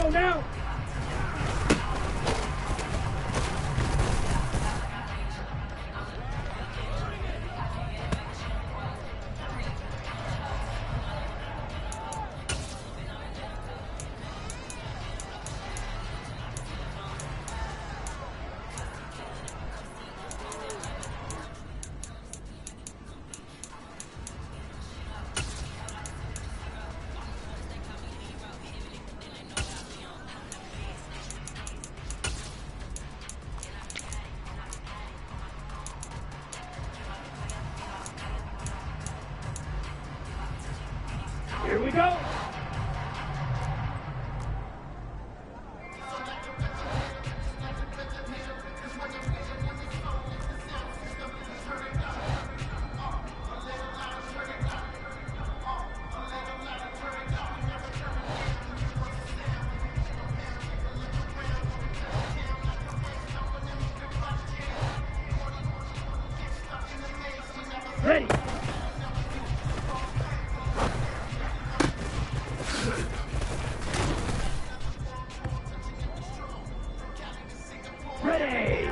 go now. Here we go. Ready. Ready!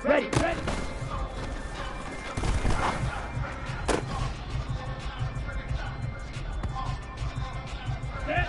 Ready, ready! Set!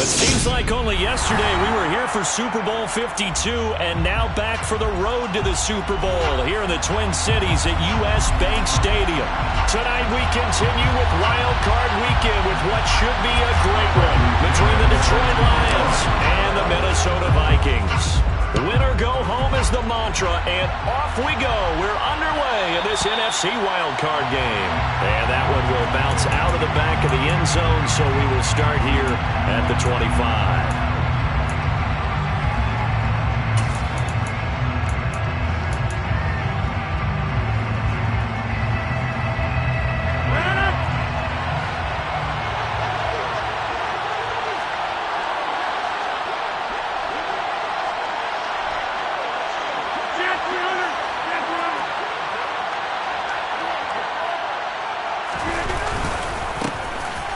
It seems like only yesterday we were here for Super Bowl 52 and now back for the road to the Super Bowl here in the Twin Cities at US Bank Stadium. Tonight we continue with Wild Card Weekend with what should be a great one between the Detroit Lions and the Minnesota Vikings. Win or go home is the mantra, and off we go. We're underway in this NFC wildcard game. And that one will bounce out of the back of the end zone, so we will start here at the 25.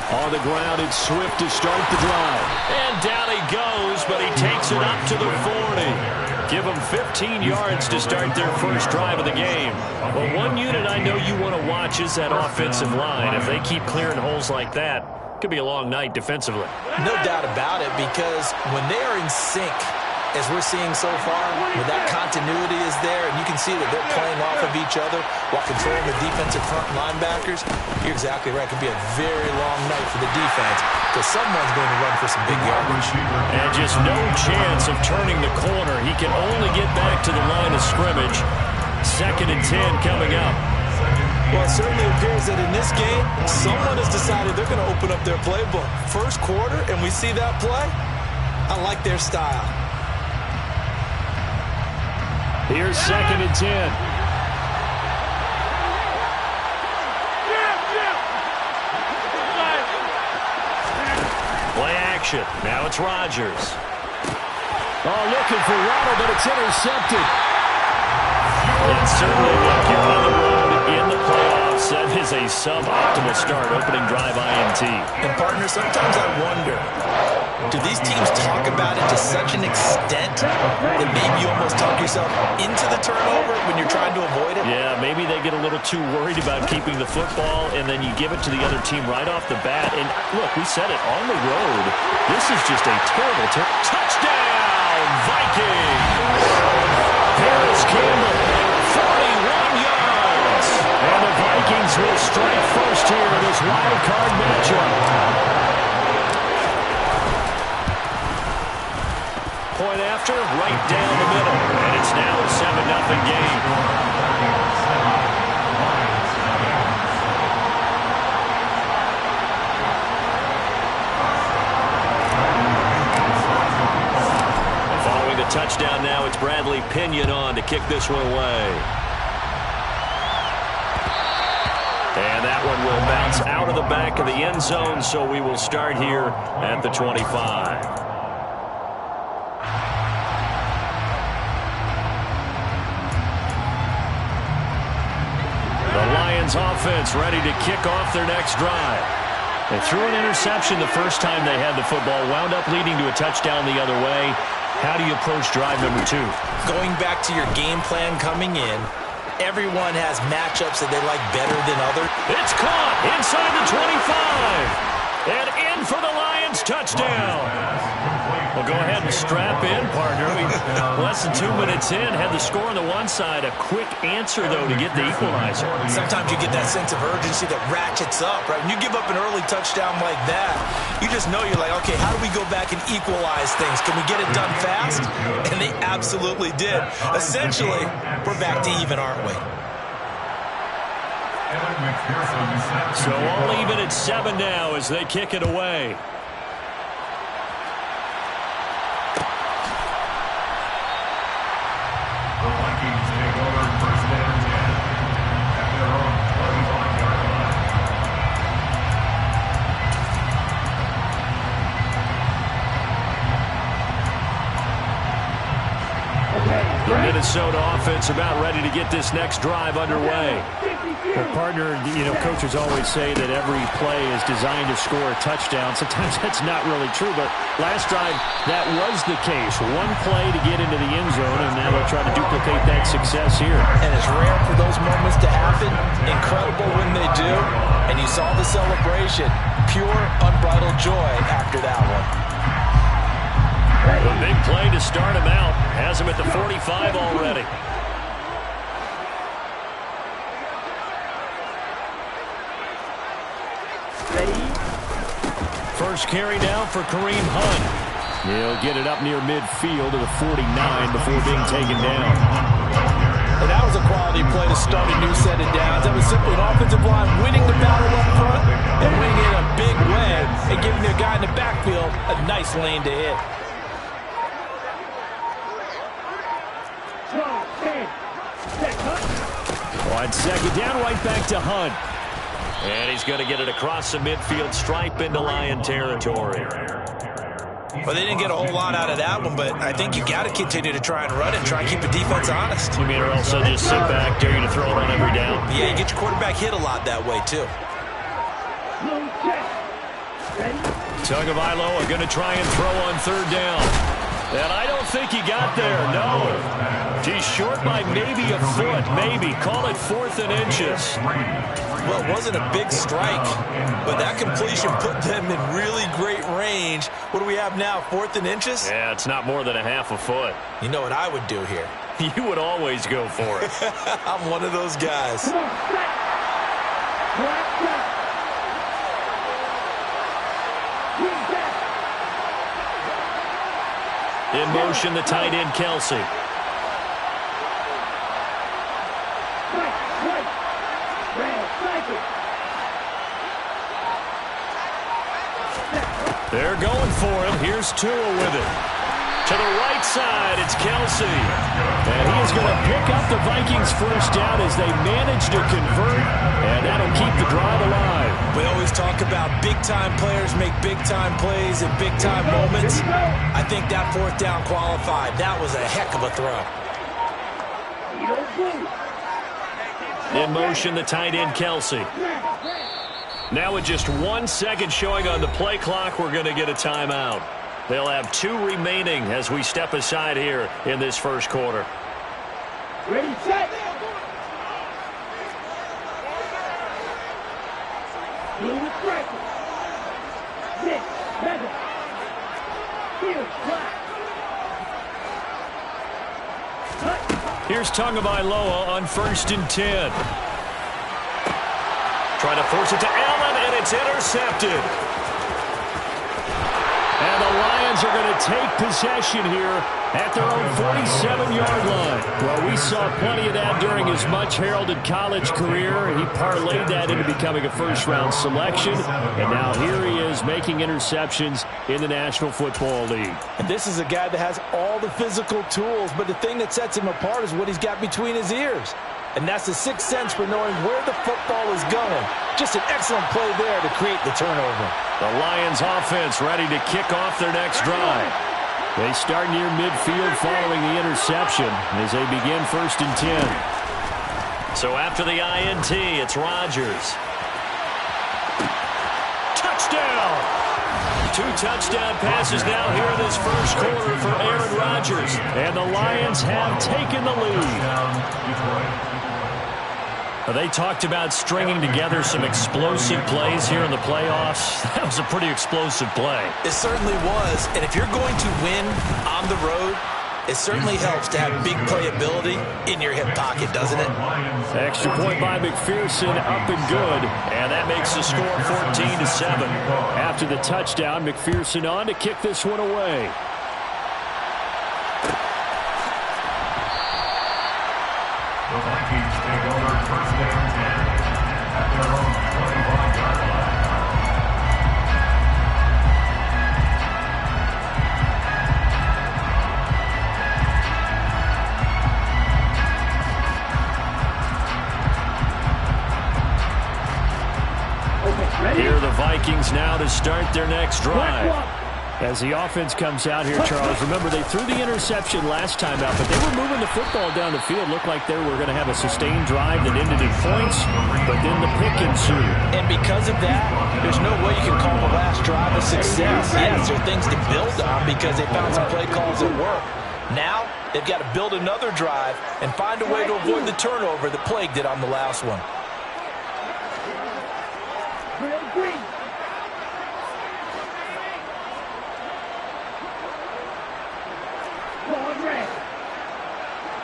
On the ground, it's Swift to start the drive. And down he goes, but he takes it up to the 40. Give them 15 yards to start their first drive of the game. Well, one unit I know you want to watch is that offensive line. If they keep clearing holes like that, it could be a long night defensively. No doubt about it, because when they are in sync, as we're seeing so far, when that continuity is there, and you can see that they're playing off of each other while controlling the defensive front linebackers, you're exactly right. It could be a very long night for the defense because someone's going to run for some big yardage. And just no chance of turning the corner. He can only get back to the line of scrimmage. 2nd and 10 coming up. Well, it certainly appears that in this game, someone has decided they're going to open up their playbook. First quarter, and we see that play. I like their style. Here's 2nd and 10. Play action. Now it's Rodgers. Oh, looking for Waddle, but it's intercepted. It certainly will keep on the road in the playoffs. That is a suboptimal start, opening drive INT. And, partner, sometimes I wonder, do these teams talk about it to such an extent that maybe you almost talk yourself into the turnover when you're trying to avoid it? Yeah, maybe they get a little too worried about keeping the football, and then you give it to the other team right off the bat. And, look, we said it, on the road, this is just a terrible touchdown, Vikings! Harris Campbell, 41 yards. And the Vikings will strike first here in this wild card matchup. Point after, right down the middle. And it's now a 7-0 game. And following the touchdown now, it's Bradley Pinion on to kick this one away. And that one will bounce out of the back of the end zone, so we will start here at the 25. Offense ready to kick off their next drive. They threw an interception the first time they had the football, wound up leading to a touchdown the other way. How do you approach drive number 2? Going back to your game plan coming in, everyone has matchups that they like better than others. It's caught inside the 25. And in for the Lions touchdown. Well, go ahead and strap in, partner. Less than 2 minutes in, had the score on the one side. A quick answer, though, to get the equalizer. Sometimes you get that sense of urgency that ratchets up, right? When you give up an early touchdown like that, you just know you're like, okay, how do we go back and equalize things? Can we get it done fast? And they absolutely did. Essentially, we're back to even, aren't we? So all even at 7 now as they kick it away. The Minnesota offense about ready to get this next drive underway. Well, partner, coaches always say that every play is designed to score a touchdown. Sometimes that's not really true, but last drive, that was the case. One play to get into the end zone, and now they'll try to duplicate that success here. And it's rare for those moments to happen. Incredible when they do. And you saw the celebration. Pure, unbridled joy after that one. The big play to start him out. Has him at the 45 already. First carry down for Kareem Hunt. He'll get it up near midfield to the 49 before being taken down. And that was a quality play to start a new set of downs. That was simply an offensive line winning the battle up front and winning it in a big way and giving their guy in the backfield a nice lane to hit. On second down, right back to Hunt. And he's going to get it across the midfield stripe into Lion territory. Well, they didn't get a whole lot out of that one, but I think you got to continue to try and run it and try and keep the defense honest. You mean or else they'll just sit back, dare you to throw it on every down? Yeah, you get your quarterback hit a lot that way, too. Tagovailoa going to try and throw on third down. And I don't think he got there, no. He's short by maybe a foot, maybe. Call it 4th and inches. Well, it wasn't a big strike, but that completion put them in really great range. What do we have now, 4th and inches? Yeah, it's not more than a half a foot. You know what I would do here? You would always go for it. I'm one of those guys. In motion, the tight end, Kelsey. They're going for him. Here's Tua with it. To the right side, it's Kelsey. And he is going to pick up the Vikings' first down as they manage to convert, and that'll keep the drive alive. We always talk about big-time players make big-time plays in big-time moments. I think that 4th down qualified. That was a heck of a throw. In motion, the tight end, Kelsey. Now with just 1 second showing on the play clock, we're going to get a timeout. They'll have 2 remaining as we step aside here in this first quarter. Ready, set. Blue striker. 6, 7. Field flat. Here's Tagovailoa on 1st and 10. Trying to force it to Allen, and it's intercepted. And the Lions are going to take possession here at their own 47-yard line. Well, we saw plenty of that during his much-heralded college career. He parlayed that into becoming a first-round selection. And now here he is making interceptions in the National Football League. And this is a guy that has all the physical tools, but the thing that sets him apart is what he's got between his ears. And that's the sixth sense for knowing where the football is going. Just an excellent play there to create the turnover. The Lions offense ready to kick off their next drive. They start near midfield following the interception as they begin 1st and 10. So after the INT, it's Rodgers. Touchdown! 2 touchdown passes now here in this first quarter for Aaron Rodgers. And the Lions have taken the lead. They talked about stringing together some explosive plays here in the playoffs. That was a pretty explosive play. It certainly was. And if you're going to win on the road, it certainly helps to have big playability in your hip pocket, doesn't it? Extra point by McPherson, up and good. And that makes the score 14-7. After the touchdown, McPherson on to kick this one away. The Vikings take over 1st and 10 at their own 25-yard line. Here are the Vikings now to start their next drive. As the offense comes out here, Charles, remember they threw the interception last time out, but they were moving the football down the field. Looked like they were going to have a sustained drive that ended in points, but then the pick ensued. And because of that, there's no way you can call the last drive a success. Yes, there are things to build on because they found some play calls that work. Now, they've got to build another drive and find a way to avoid the turnover that plagued it on the last one.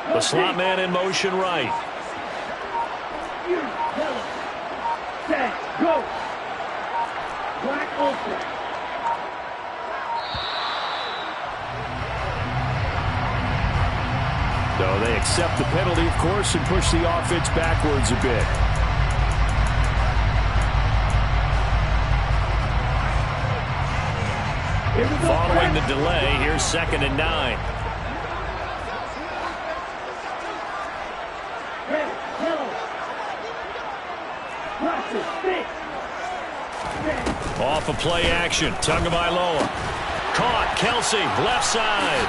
The slot man in motion right. Set, go. Black open. So they accept the penalty, of course, and push the offense backwards a bit. Following the delay, here's 2nd and 9. Off of play action. Tagovailoa. Caught. Kelsey, left side.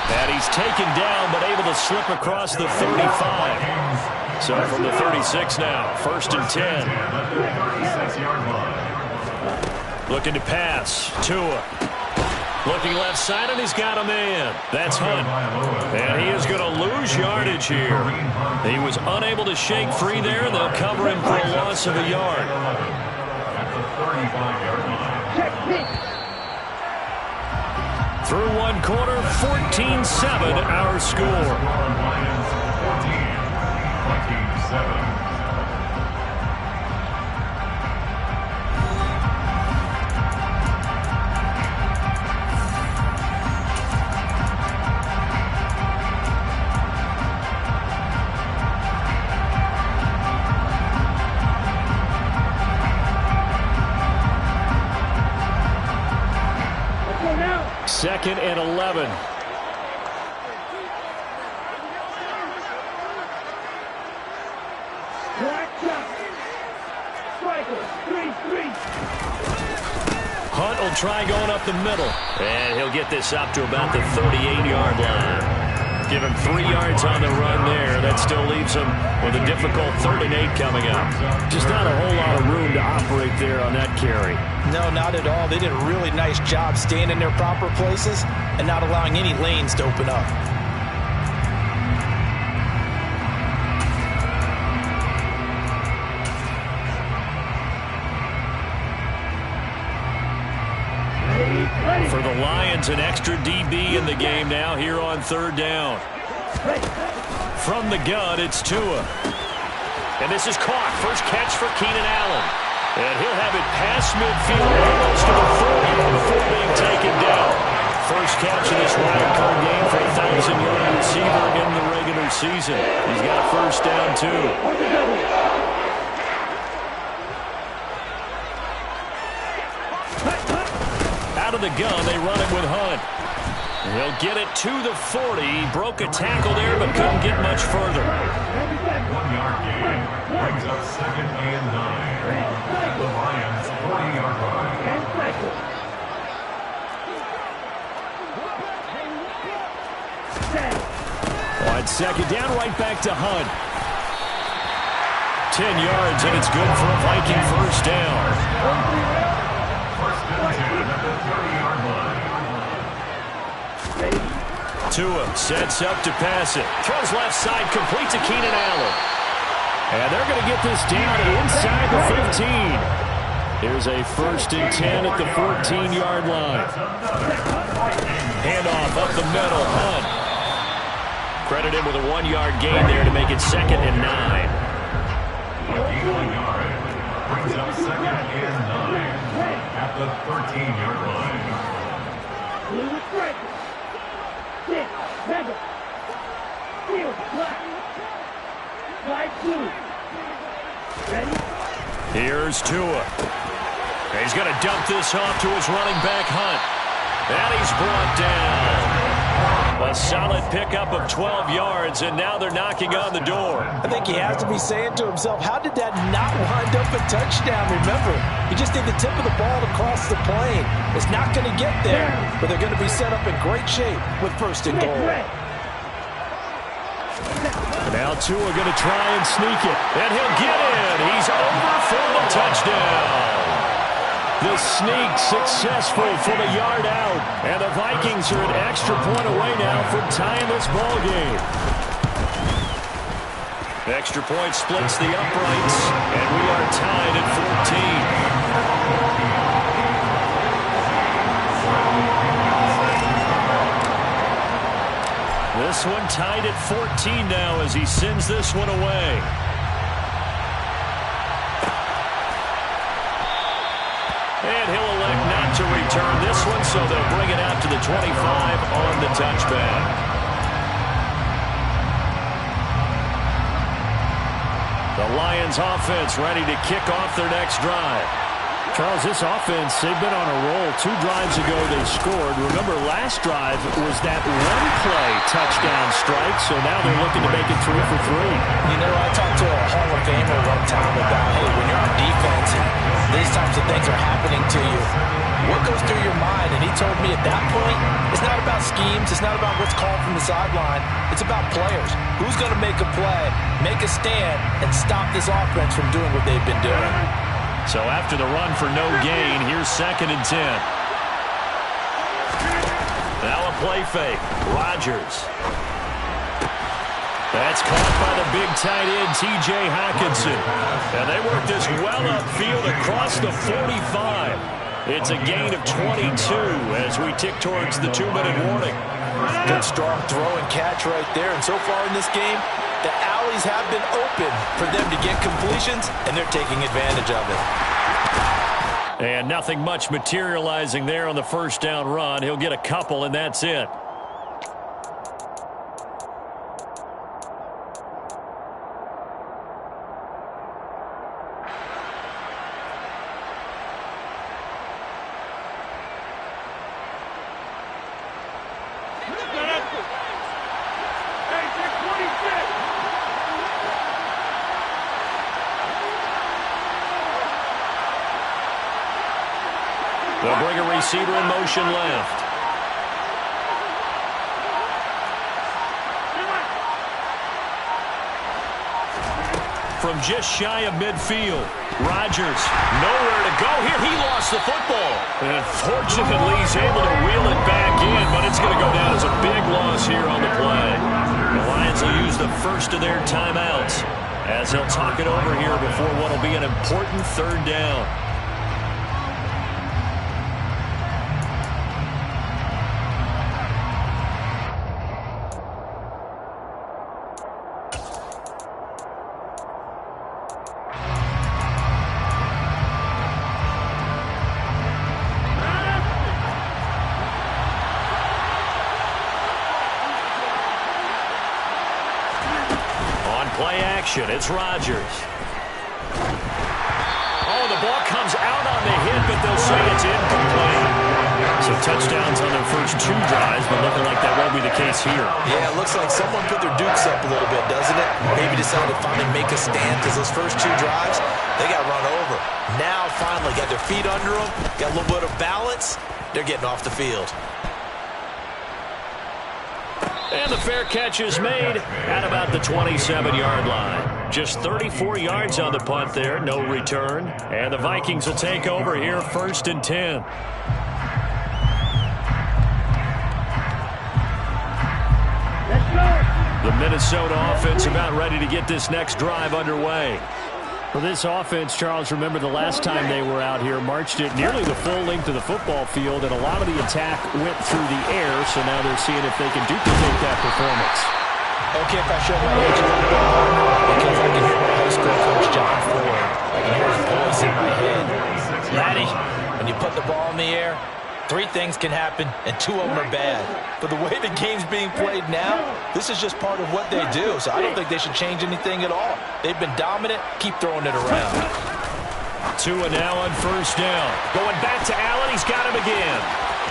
And he's taken down, but able to slip across the 35. So from the 36 now, 1st and 10. Looking to pass. Tua. Looking left side, and he's got a man. That's Hunt. And he is going to lose yardage here. He was unable to shake free there, and they'll cover him for a loss of a yard. Through one quarter, 14-7 our score. 14-7. Second and 11. Hunt will try going up the middle. And he'll get this up to about the 38-yard line. Give him 3 yards on the run there. That still leaves him with a difficult 3rd and 8 coming up. Just not a whole lot of room to operate there on that carry. No, not at all. They did a really nice job staying in their proper places and not allowing any lanes to open up. For the Lions, an extra DB in the game now here on 3rd down. From the gun, it's Tua. And this is caught. First catch for Keenan Allen. And he'll have it past midfield, almost to the 40 before being taken down. First catch of this wild card game for a 1,000-yard receiver in the regular season. He's got a first down, too. Out of the gun, they run it with Hunt. He'll get it to the 40. He broke a tackle there, but couldn't get much further. 1-yard gain brings up 2nd and 9. At the Lions' 40-yard line. On 2nd down, right back to Hunt. 10 yards, and it's good for a Viking first down. 1st and 10 at the 30-yard line. Tua sets up to pass it. Throws left side, complete to Keenan Allen. And they're going to get this down inside the 15. Here's a 1st and 10 at the 14-yard line. Handoff up the middle, Hunt. Credit him with a 1-yard gain there to make it 2nd and 9. A gain of 1 yard brings up 2nd and 9 at the 13-yard line. Here's Tua. He's going to dump this off to his running back, Hunt. And he's brought down. A solid pickup of 12 yards, and now they're knocking on the door. I think he has to be saying to himself, how did that not wind up a touchdown? Remember, he just need the tip of the ball to cross the plane. It's not going to get there, but they're going to be set up in great shape with 1st and goal. Now Tua going to try and sneak it, and he'll get in. He's over for the touchdown. The sneak successful for the yard out, and the Vikings are an extra point away now from tying this ball game. Extra point splits the uprights, and we are tied at 14. This one tied at 14 now as he sends this one away. And he'll elect not to return this one, so they'll bring it out to the 25 on the touchback. The Lions offense ready to kick off their next drive. Charles, this offense, they've been on a roll. 2 drives ago they scored. Remember, last drive was that one-play touchdown strike, so now they're looking to make it 3 for 3. You know, I talked to a Hall of Famer one time about, hey, when you're on defense and these types of things are happening to you, what goes through your mind? And he told me at that point, it's not about schemes, it's not about what's called from the sideline, it's about players. Who's going to make a play, make a stand, and stop this offense from doing what they've been doing? So after the run for no gain, here's 2nd and 10. Now a play fake. Rodgers. That's caught by the big tight end, T.J. Hockenson. And they work this well upfield across the 45. It's a gain of 22 as we tick towards the 2-minute warning. Good strong throw and catch right there. And so far in this game, the alleys have been open for them to get completions, and they're taking advantage of it. And nothing much materializing there on the first down run. He'll get a couple, and that's it. They'll bring a receiver in motion left. From just shy of midfield, Rodgers nowhere to go here. He lost the football. And fortunately, he's able to wheel it back in, but it's going to go down as a big loss here on the play. The Lions will use the first of their timeouts as they'll talk it over here before what will be an important 3rd down. Play action. It's Rodgers. Oh, the ball comes out on the hit, but they'll say it's incomplete. So touchdowns on their first 2 drives, but looking like that won't be the case here. Yeah, it looks like someone put their dukes up a little bit, doesn't it? Maybe decided to finally make a stand because those first 2 drives, they got run over. Now, finally, got their feet under them, got a little bit of balance. They're getting off the field. And the fair catch is made at about the 27-yard line. Just 34 yards on the punt there, no return. And the Vikings will take over here, 1st and 10. The Minnesota offense about ready to get this next drive underway. For this offense, Charles, remember the last time they were out here, marched it nearly the full length of the football field, and a lot of the attack went through the air, so now they're seeing if they can duplicate that performance. Okay, if I show my age a little bit, because I can hear my high school coach, John Ford. I can hear his voice in my head. Laddie, when you put the ball in the air, 3 things can happen, and 2 of them are bad. But the way the game's being played now, this is just part of what they do. So I don't think they should change anything at all. They've been dominant. Keep throwing it around. Tua now on 1st down. Going back to Allen. He's got him again.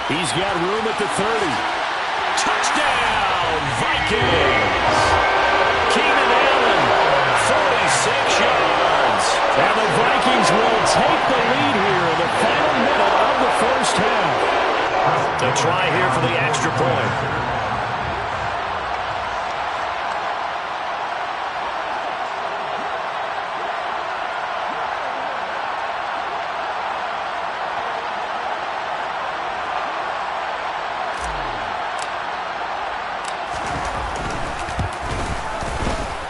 He's got room at the 30. Touchdown, Vikings! Keenan Allen, 46 yards. And the Vikings will take the lead here in the final minute of the first half. To try here for the extra point.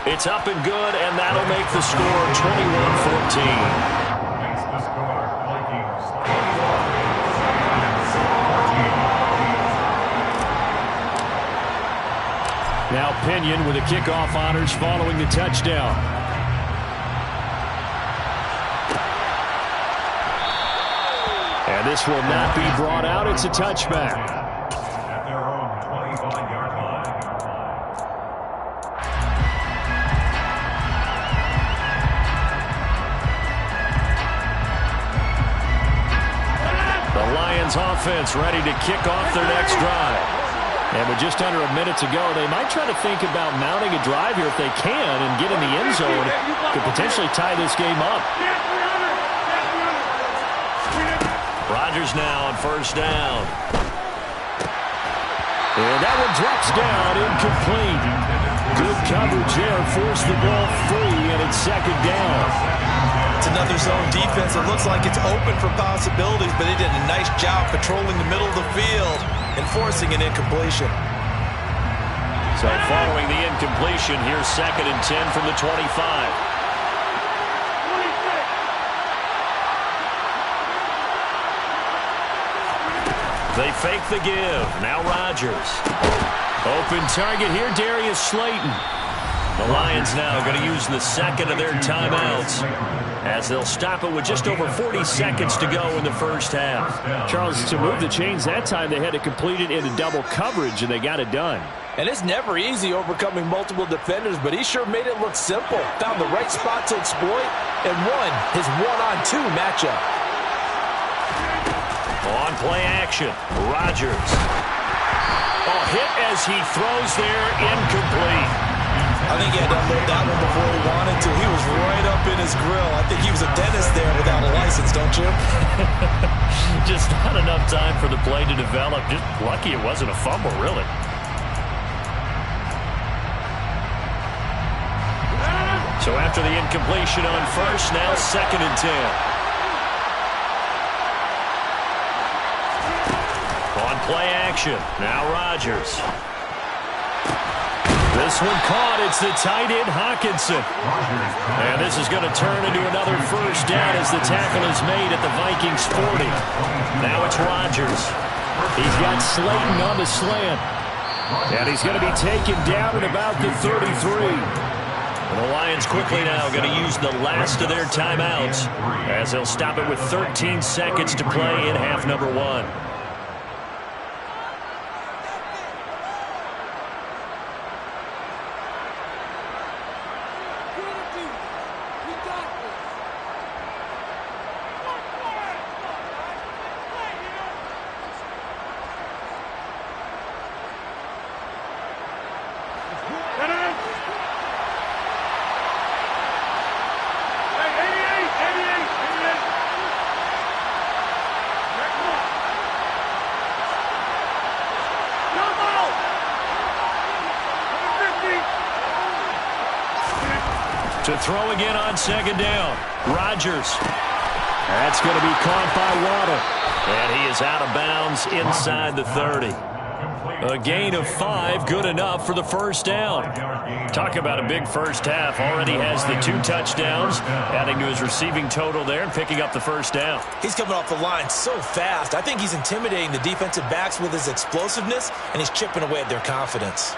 It's up and good, and that'll make the score 21-14. Makes the score Vikings. Now Pinion with the kickoff honors following the touchdown. And this will not be brought out. It's a touchback. At their own 25-yard line. The Lions offense ready to kick off their next drive. And with just under a minute to go, they might try to think about mounting a drive here if they can and get in the end zone to potentially tie this game up. Rodgers now on first down. And that one drops down, incomplete. Good coverage there, forced the ball free, and it's second down. It's another zone defense. It looks like it's open for possibilities, but they did a nice job patrolling the middle of the field and forcing an incompletion. So following the incompletion, here's 2nd and 10 from the 25. They fake the give. Now Rodgers. Open target here, Darius Slayton. The Lions now going to use the second of their timeouts as they'll stop it with just over 40 seconds to go in the first half. Charles, to move the chains that time, they had to complete it into double coverage, and they got it done. And it's never easy overcoming multiple defenders, but he sure made it look simple. Found the right spot to exploit and won his one-on-two matchup. On play action, Rodgers. Oh, hit as he throws there, incomplete. I think he had to unload that one before he wanted to. He was right up in his grill. I think he was a dentist there without a license, don't you? Just not enough time for the play to develop. Just lucky it wasn't a fumble, really. So after the incompletion on first, now 2nd and 10. On play action, now Rodgers. This one caught. It's the tight end, Hawkinson. And this is going to turn into another first down as the tackle is made at the Vikings 40. Now it's Rodgers. He's got Slayton on the slant. And he's going to be taken down at about the 33. And the Lions quickly now going to use the last of their timeouts as they'll stop it with 13 seconds to play in half number 1. To throw again on 2nd down. Rodgers. That's going to be caught by Waddle. And he is out of bounds inside the 30. A gain of 5, good enough for the first down. Talk about a big first half. Already has the 2 touchdowns, adding to his receiving total there and picking up the first down. He's coming off the line so fast. I think he's intimidating the defensive backs with his explosiveness, and he's chipping away at their confidence.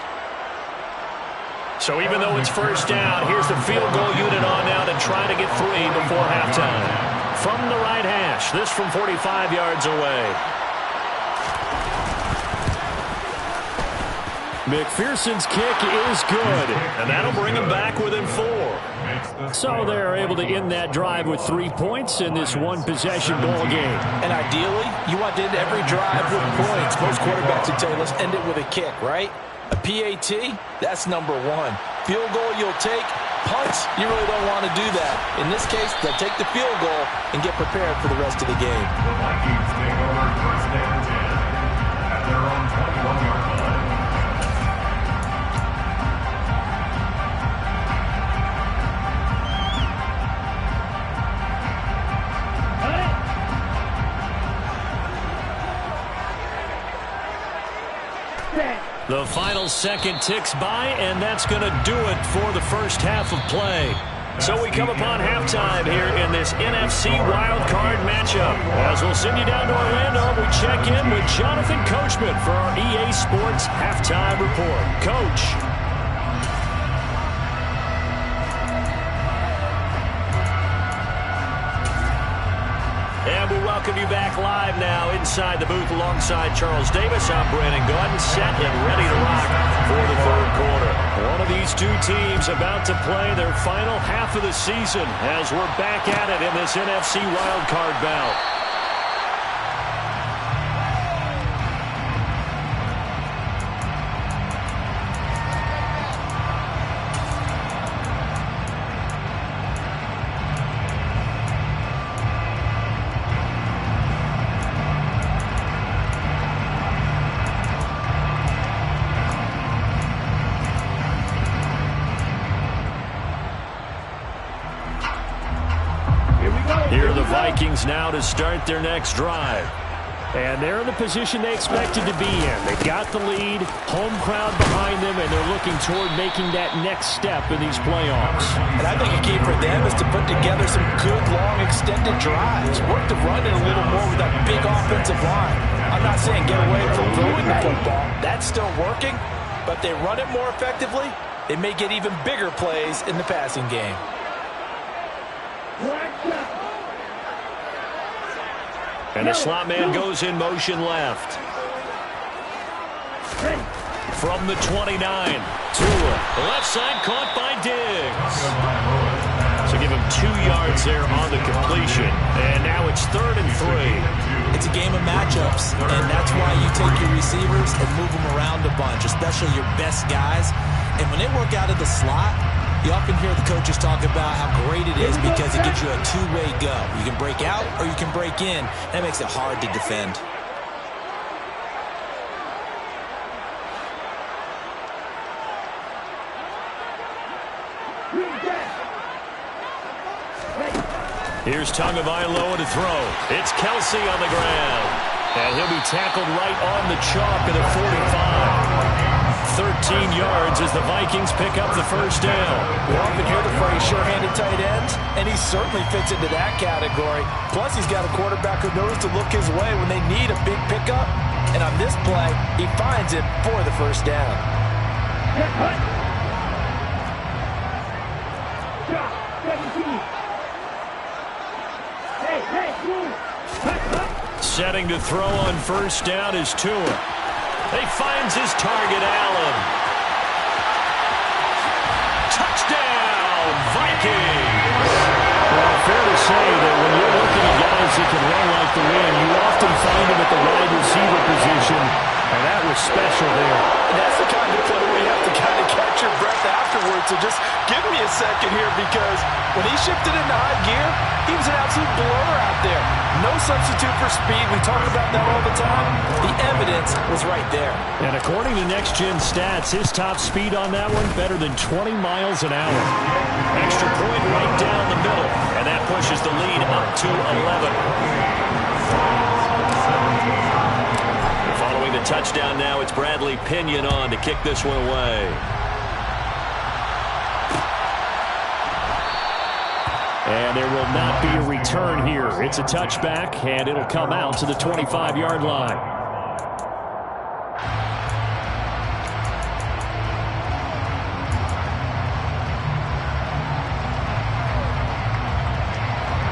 So even though it's first down, here's the field goal unit on now to try to get 3 before halftime. From the right hash, this from 45 yards away. McPherson's kick is good. And that'll bring him back within 4. So they're able to end that drive with 3 points in this one-possession ball game. And ideally, you want to end every drive with points. Most quarterbacks would tell you, let's end it with a kick, right? A PAT, that's number 1. Field goal you'll take. Punts, you really don't want to do that. In this case, they'll take the field goal and get prepared for the rest of the game. The Vikings take over 1st and 10 at their own 21-yard line. The final second ticks by, and that's going to do it for the first half of play. So we come upon halftime here in this NFC wildcard matchup. As we'll send you down to Orlando, we check in with Jonathan Coachman for our EA Sports Halftime Report. Coach. welcome you back live now inside the booth alongside Charles Davis. I'm Brandon Gaudin, set and ready to rock for the third quarter. One of these two teams about to play their final half of the season as we're back at it in this NFC wildcard bout. Here are the Vikings now to start their next drive. And they're in the position they expected to be in. They got the lead, home crowd behind them, and they're looking toward making that next step in these playoffs. And I think a key for them is to put together some good, long, extended drives. Work the run in a little more with that big offensive line. I'm not saying get away from throwing the football. That's still working, but they run it more effectively. They may get even bigger plays in the passing game. And the slot man goes in motion left. From the 29, Tua. Left side caught by Diggs. So give him 2 yards there on the completion. And now it's 3rd and 3. It's a game of matchups, and that's why you take your receivers and move them around a bunch, especially your best guys. And when they work out of the slot, you often hear the coaches talk about how great it is because it gives you a two-way go. You can break out or you can break in. That makes it hard to defend. Here's Tagovailoa to throw. It's Kelsey on the ground. And he'll be tackled right on the chalk at the 45. 13 yards as the Vikings pick up the first down. We often hear the phrase sure-handed tight ends, and he certainly fits into that category. Plus, he's got a quarterback who knows to look his way when they need a big pickup. And on this play, he finds it for the first down. Setting to throw on first down is Tua. He finds his target, Allen. Touchdown, Vikings! Well, fair to say that when you're looking at guys that can run like the wind, you often find them at the wide receiver position, and that was special there. And that's the kind of play where you have to kind of catch your breath afterwards. So just give me a second here, because when he shifted into high gear, he was an absolute blower out there. No substitute for speed. We talk about that all the time. The evidence was right there. And according to Next Gen Stats, his top speed on that one, better than 20 miles an hour. Extra point right down the middle, and that pushes the lead up to 11. Following the touchdown now, it's Bradley Pinion on to kick this one away. And there will not be a return here. It's a touchback, and it'll come out to the 25-yard line.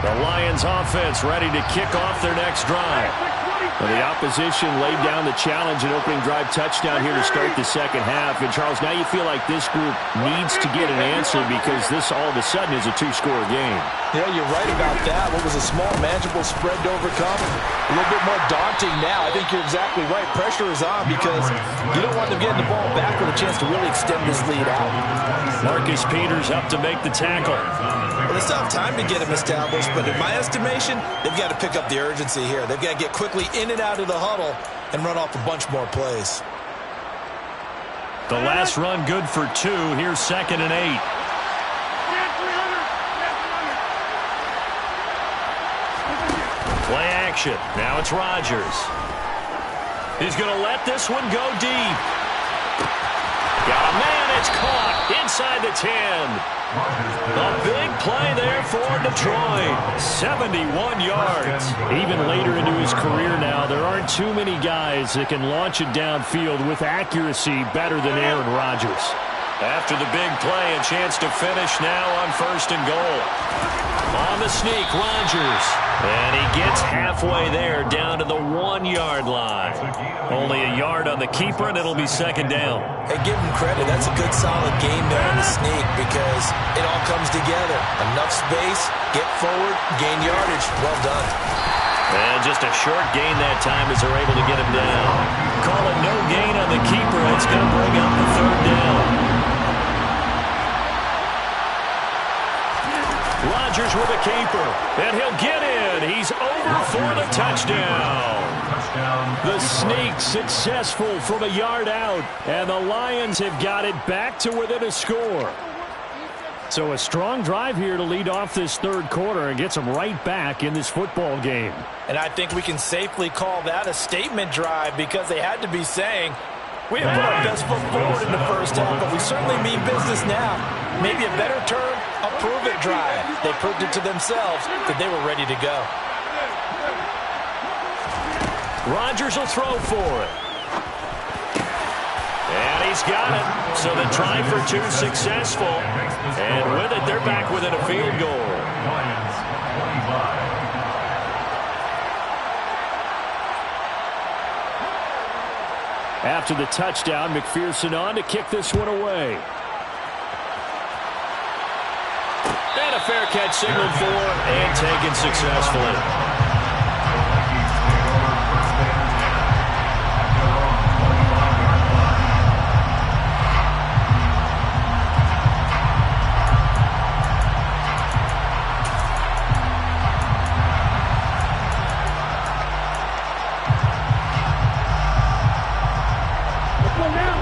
The Lions offense ready to kick off their next drive. Well, the opposition laid down the challenge and opening drive touchdown here to start the second half. And, Charles, now you feel like this group needs to get an answer because this all of a sudden is a two-score game. Yeah, you're right about that. What was a small, manageable spread to overcome, a little bit more daunting now. I think you're exactly right. Pressure is on because you don't want them getting the ball back with a chance to really extend this lead out. Marcus Peters up to make the tackle. Well, they still have time to get him established, but in my estimation, they've got to pick up the urgency here. They've got to get quickly in and out of the huddle and run off a bunch more plays. The last run good for 2. Here's 2nd and 8. Play action. Now it's Rodgers. He's going to let this one go deep. Got a man. It's caught inside the 10. A big play there for Detroit. 71 yards. Even later into his career now, there aren't too many guys that can launch it downfield with accuracy better than Aaron Rodgers. After the big play, a chance to finish now on 1st and goal. On the sneak, Rodgers. And he gets halfway there, down to the 1-yard line. Only a yard on the keeper, and it'll be 2nd down. Hey, give him credit. That's a good, solid game there on the sneak because it all comes together. Enough space, get forward, gain yardage. Well done. And just a short gain that time as they're able to get him down. Call it no gain on the keeper. It's going to bring up the 3rd down. Rodgers with a caper, and he'll get in. He's over for the touchdown. The sneak successful from a yard out, and the Lions have got it back to within a score. So a strong drive here to lead off this 3rd quarter and gets them right back in this football game. And I think we can safely call that a statement drive because they had to be saying, we have put our best foot forward in the 1st half, but we certainly mean business now. Maybe a better term, a prove-it drive. They proved it to themselves that they were ready to go. Rodgers will throw for it. And he's got it. So the try for 2 successful. And with it, they're back within a field goal. After the touchdown, McPherson on to kick this one away. And a fair catch signaled for and taken successfully.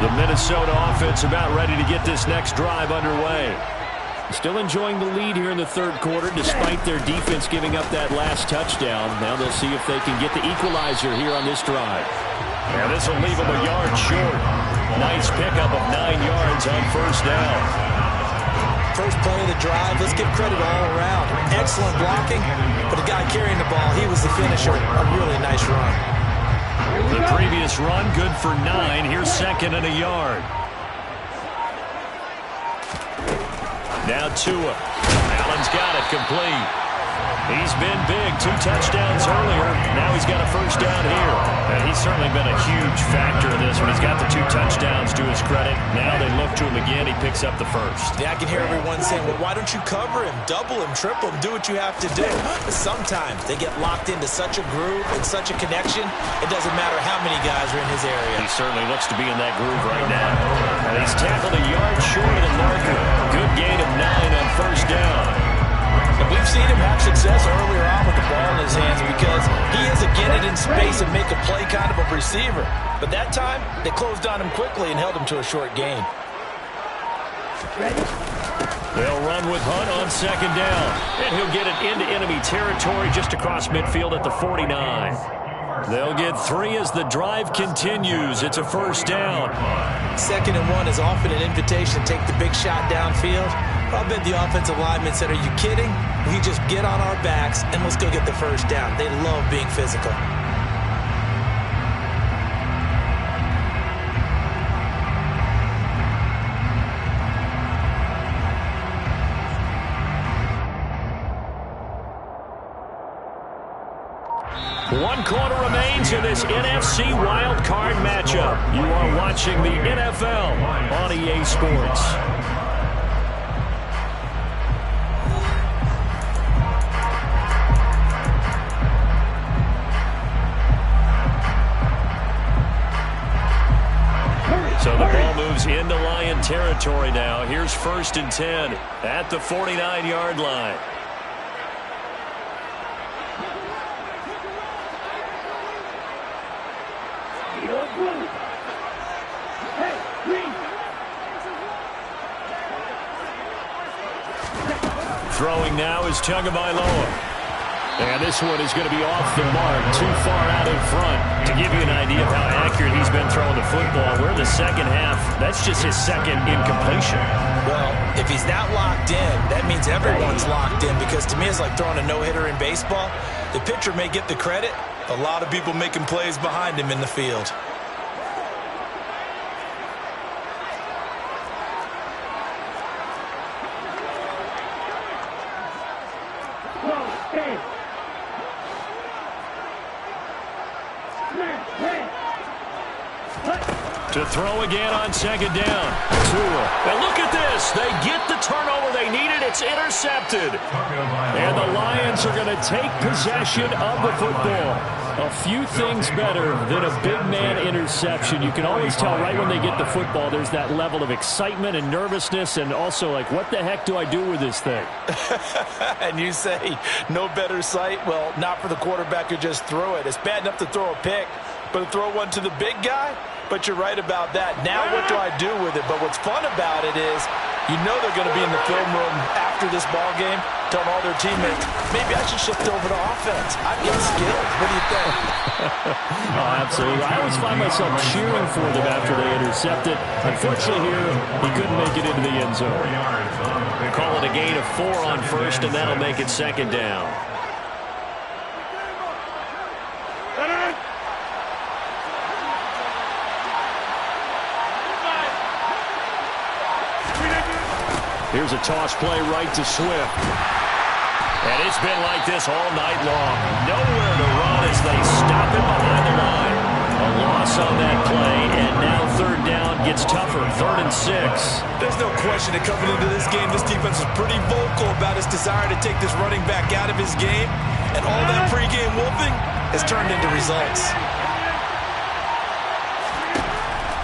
The Minnesota offense about ready to get this next drive underway. Still enjoying the lead here in the 3rd quarter despite their defense giving up that last touchdown. Now they'll see if they can get the equalizer here on this drive. And this will leave them a yard short. Nice pickup of 9 yards on 1st down. First play of the drive, let's give credit all around. Excellent blocking, but the guy carrying the ball, he was the finisher. A really nice run. The previous run, good for 9. Here's 2nd and a yard. Now Tua. Allen's got it complete. He's been big. 2 touchdowns earlier. Now he's got a 1st down here. And he's certainly been a huge factor in this one. He's got the 2 touchdowns to his credit. Now they look to him again. He picks up the 1st. Yeah, I can hear everyone saying, well, why don't you cover him, double him, triple him, do what you have to do. But sometimes they get locked into such a groove and such a connection, it doesn't matter how many guys are in his area. He certainly looks to be in that groove right now. And he's tackled a yard short of the marker. Good gain of 9 on 1st down. And we've seen him have success earlier on with the ball in his hands because he is a get it in space and make a play kind of a receiver. But that time, they closed on him quickly and held him to a short gain. They'll run with Hunt on 2nd down. And he'll get it into enemy territory just across midfield at the 49. They'll get 3 as the drive continues. It's a 1st down. 2nd and 1 is often an invitation to take the big shot downfield. I bet the offensive linemen said, are you kidding? We just get on our backs and let's go get the 1st down. They love being physical. One quarter remains in this NFC Wild Card matchup. You are watching the NFL on EA Sports. So the ball moves into Lion territory now. Here's 1st and 10 at the 49-yard line. Throwing now is Tagovailoa. And this one is going to be off the mark, too far out in front. To give you an idea of how accurate he's been throwing the football, we're in the 2nd half. That's just his 2nd incompletion. Well, if he's not locked in, that means everyone's locked in because to me it's like throwing a no-hitter in baseball. The pitcher may get the credit. A lot of people making plays behind him in the field. To throw again on second down. Tua. And look at this. They get the turnover they needed. It's intercepted. And the Lions are going to take possession of the football. A few things better than a big man interception. You can always tell right when they get the football, there's that level of excitement and nervousness, and also like, what the heck do I do with this thing? And you say, no better sight? Well, not for the quarterback who just threw it. It's bad enough to throw a pick, but to throw one to the big guy? But you're right about that. Now what do I do with it? But what's fun about it is you know they're going to be in the film room after this ball game telling all their teammates, maybe I should shift over to offense. I'm getting skilled. What do you think? Oh, absolutely. I always find myself cheering for them after they intercept it. Unfortunately here, he couldn't make it into the end zone. Call it a gain of 4 on first, and that'll make it second down. Here's a toss play right to Swift. And it's been like this all night long. Nowhere to run as they stop him behind the line. A loss on that play, and now third down gets tougher. 3rd and 6. There's no question that coming into this game, this defense is pretty vocal about its desire to take this running back out of his game. And all that pregame wolfing has turned into results.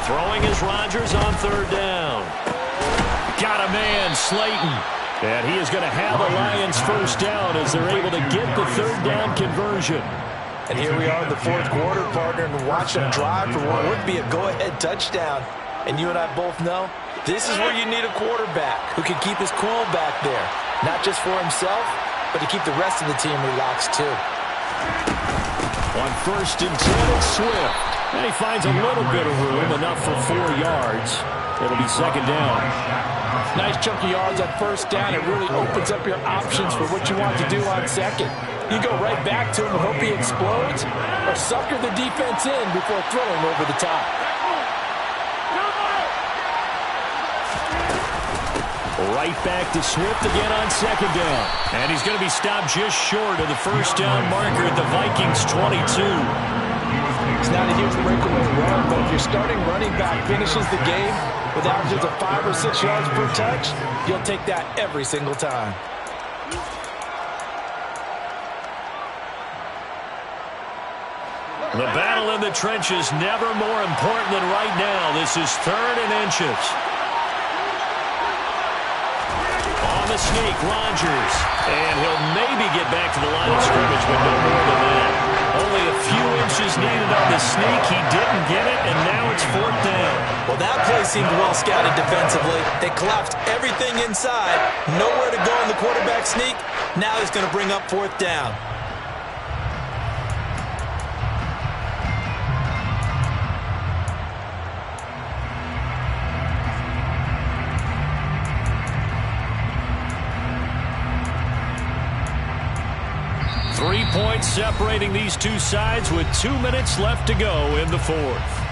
Throwing is Rodgers on 3rd down. Got a man, Slayton. And he is going to have the Lions first down as they're able to get the 3rd down conversion. And here we are in the 4th quarter, partner, and watch them drive for what would be a go-ahead touchdown. And you and I both know this is where you need a quarterback who can keep his cool back there. Not just for himself, but to keep the rest of the team relaxed too. On 1st and 10, it's Swift. And he finds a little bit of room, enough for 4 yards. It'll be second down. Nice chunk of yards on 1st down. It really opens up your options for what you want to do on 2nd. You go right back to him and hope he explodes, or sucker the defense in before throwing over the top. Right back to Swift again on 2nd down. And he's going to be stopped just short of the first down marker at the Vikings 22. It's not a huge breakaway run, but if your starting running back finishes the game with averages of 5 or 6 yards per touch, you'll take that every single time. The battle in the trenches never more important than right now. This is 3rd and inches. On the sneak, Rodgers. And he'll maybe get back to the line of scrimmage, but no more than that. Only a few inches needed on the sneak. He didn't get it, and now it's 4th down. Well, that play seemed well scouted defensively. They collapsed everything inside. Nowhere to go on the quarterback sneak. Now he's going to bring up 4th down. Three points separating these two sides with 2 minutes left to go in the 4th.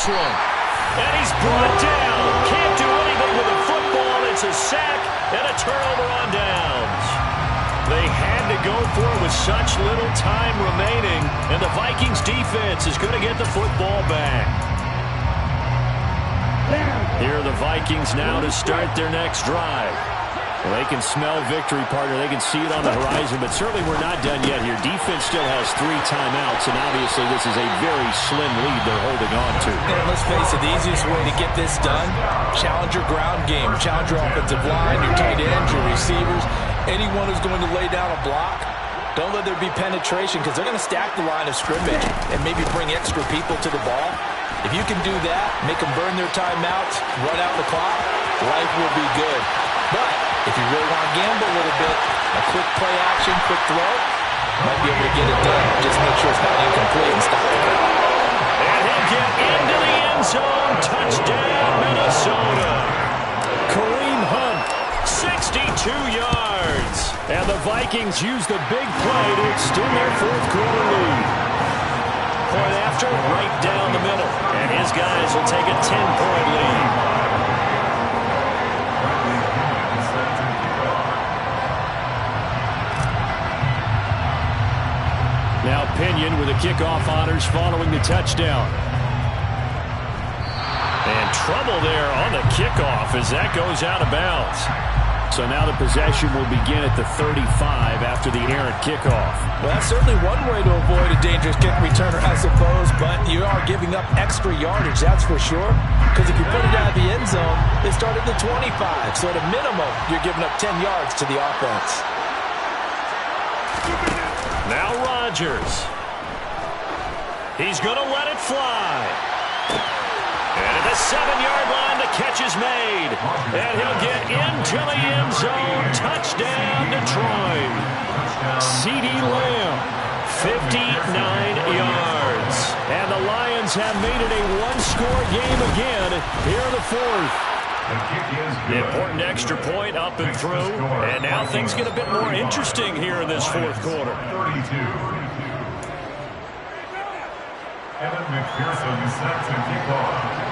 One. And he's brought down. Can't do anything with the football. It's a sack and a turnover on downs. They had to go for it with such little time remaining, and the Vikings defense is going to get the football back. Here are the Vikings now to start their next drive. Well, they can smell victory, partner. They can see it on the horizon, but certainly we're not done yet here. Defense still has 3 timeouts, and obviously this is a very slim lead they're holding on to. And let's face it, the easiest way to get this done, challenge your ground game, challenge your offensive line, your tight ends, your receivers, anyone who's going to lay down a block. Don't let there be penetration because they're going to stack the line of scrimmage and maybe bring extra people to the ball. If you can do that, make them burn their timeouts, run out the clock, life will be good. But if you really want to gamble a little bit, a quick play action, quick throw, might be able to get it done. Just make sure it's not incomplete and stop it. And he'll get into the end zone. Touchdown, Minnesota. Kareem Hunt, 62 yards. And the Vikings use the big play to extend their fourth quarter lead. Point after, right down the middle. And his guys will take a 10-point lead. Now Pinion with the kickoff honors following the touchdown. And trouble there on the kickoff as that goes out of bounds. So now the possession will begin at the 35 after the errant kickoff. Well, that's certainly one way to avoid a dangerous kick returner, I suppose, but you are giving up extra yardage, that's for sure. Because if you put it out of the end zone, they start at the 25. So at a minimum, you're giving up 10 yards to the offense. Now Rodgers. He's going to let it fly. And at the 7-yard line, the catch is made. And he'll get into the end zone. Touchdown, Detroit. CeeDee Lamb, 59 yards. And the Lions have made it a one-score game again here in the fourth. The important extra point up and through. And now things get a bit more interesting here in this fourth quarter. 32. Evan McPherson sets and kickoff.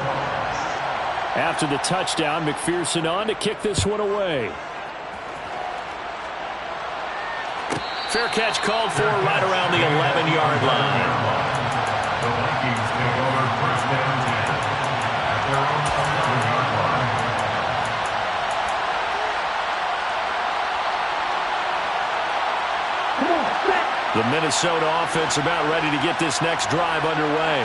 After the touchdown, McPherson on to kick this one away. Fair catch called for right around the 11-yard line. The Vikings take over first down 10 at their own 11-yard line. The Minnesota offense about ready to get this next drive underway.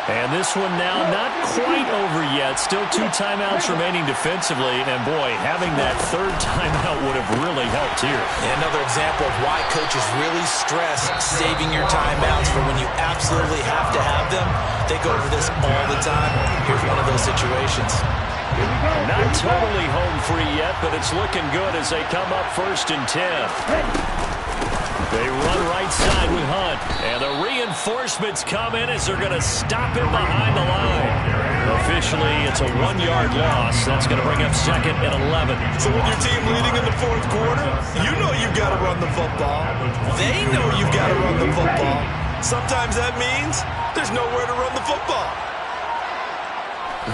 And this one now not quite over yet. Still 2 timeouts remaining defensively. And, boy, having that third timeout would have really helped here. And another example of why coaches really stress saving your timeouts for when you absolutely have to have them. They go over this all the time. Here's one of those situations. Not totally home free yet, but it's looking good as they come up 1st and 10. They run right side with Hunt. And the reinforcements come in as they're going to stop him behind the line. Officially, it's a 1-yard loss. That's going to bring up 2nd and 11. So with your team leading in the fourth quarter, you know you've got to run the football. They know you've got to run the football. Sometimes that means there's nowhere to run the football.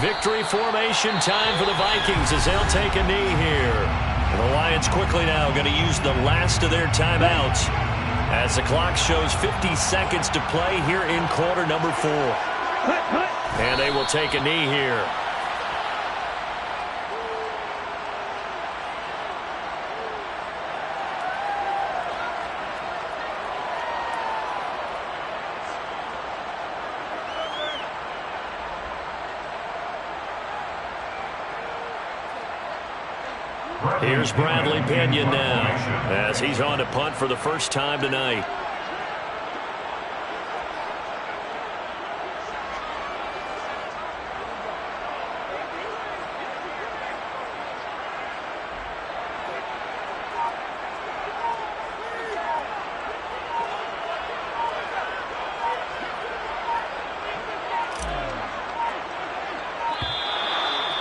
Victory formation time for the Vikings as they'll take a knee here. The Lions quickly now going to use the last of their timeouts as the clock shows 50 seconds to play here in quarter number 4. And they will take a knee here. Here's Bradley Pinion now as he's on to punt for the first time tonight.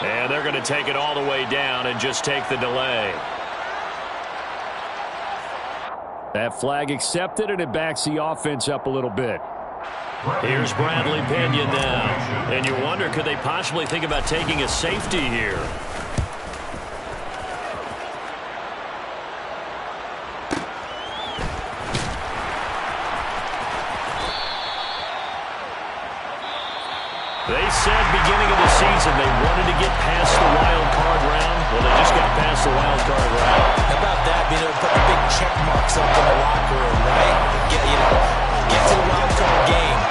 And they're going to take it all the way down and just take the delay. That flag accepted, and it backs the offense up a little bit. Here's Bradley Pinion now. And you wonder, could they possibly think about taking a safety here? They said beginning of the season they wanted to get past the wild card round. Well, they just got past the wild card round. How about that, being able to put the big check marks up in the locker room, right? Get to the wild card game.